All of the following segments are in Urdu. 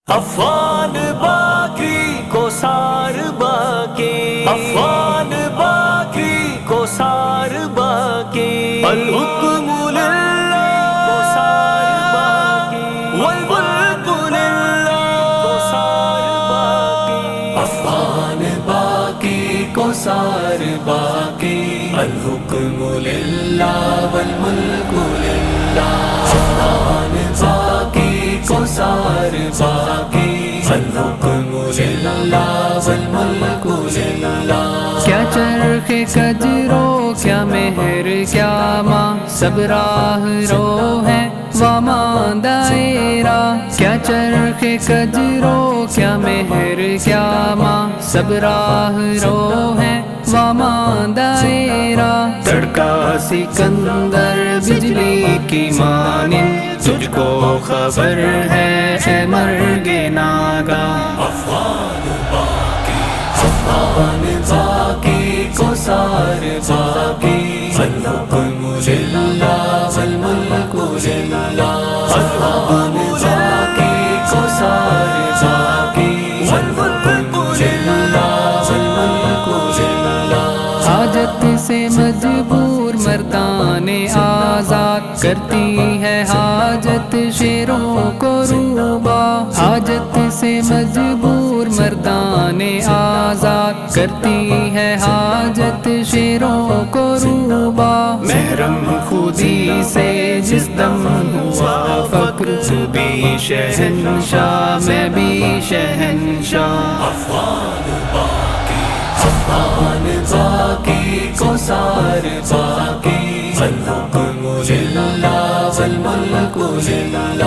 افغان باقی کو سار باقی، افغان باقی کو سار باقی، الحکم للہ کو سار باقی، والملک للہ کو سار باقی، افغان باقی کو سار باقی، الحکم للہ والملک للہ، افغان باقی کو سار باقی، الحکم للہ والملک للہ۔ کیا چرخ کجرو کیا مہر کیا ماں، سب راہ رو ہیں واماں دائرہ، کیا چرخ کجرو کیا مہر کیا ماں، سب راہ رو ہیں واماں دائرہ، تڑکا سکندر بجلی کی مانند، تجھ کو خبر ہے اے مرگ ناگاہ، افغان باقی، افغان باقی کو سار باقی، الحکم للہ والملک للہ، افغان باقی کو سار باقی، الحکم للہ والملک للہ۔ حاجت سے مجبور مردان آزاد، کرتی ہے حاجت شیروں کو روبا، حاجت سے مجبور مردان آزاد، کرتی ہے حاجت شیروں کو روبا، محرم خودی سے جس دم ہوا فخر، تو بھی شہنشاہ میں بھی شہنشاہ، افغان باقی، افغان باقی کو سار باقی، الحکم للہ والملک للہ،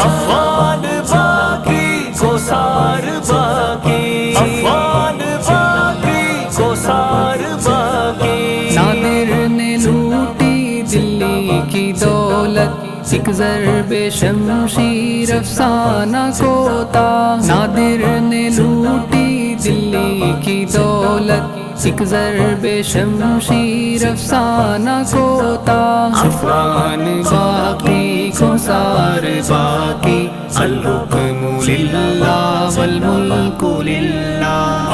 افغان باقی کو سار باقی، افغان باقی کو سار باقی۔ نادر نے لوٹی دلی کی دولت، ایک ضرب شمشیر افسانہ کو تھا، نادر نے لوٹی دلی کی دولت، ایک ضرب شمشیر افسانہ کو تھا، افغان باقی کو سار باقی، الحکم للہ والملک للہ،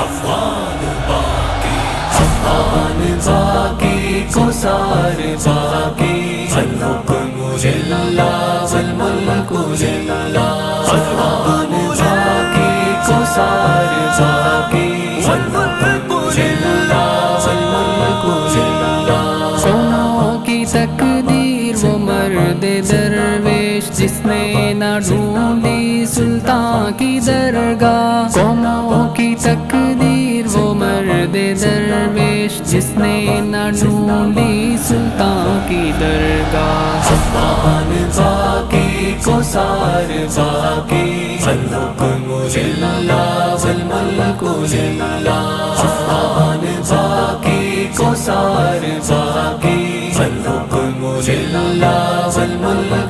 افغان باقی، افغان باقی کو سار باقی، الحکم للہ والملک للہ، افغان باقی کو سار باقی، الحکم للہ والملک للہ۔ قوموں کی تقدیر وہ مرد درویش، جس نے نہ ڈھونڈی سلطان کی درگاہ، قوموں کی تقدیر وہ مرد درویش، جس نے نہ ڈھونڈی سلطان کی درگاہ، افغان باقی کو سار باقی، الحکم للہ والملک للہ، افغان باقی کو سار باقی، الحکم للہ والملک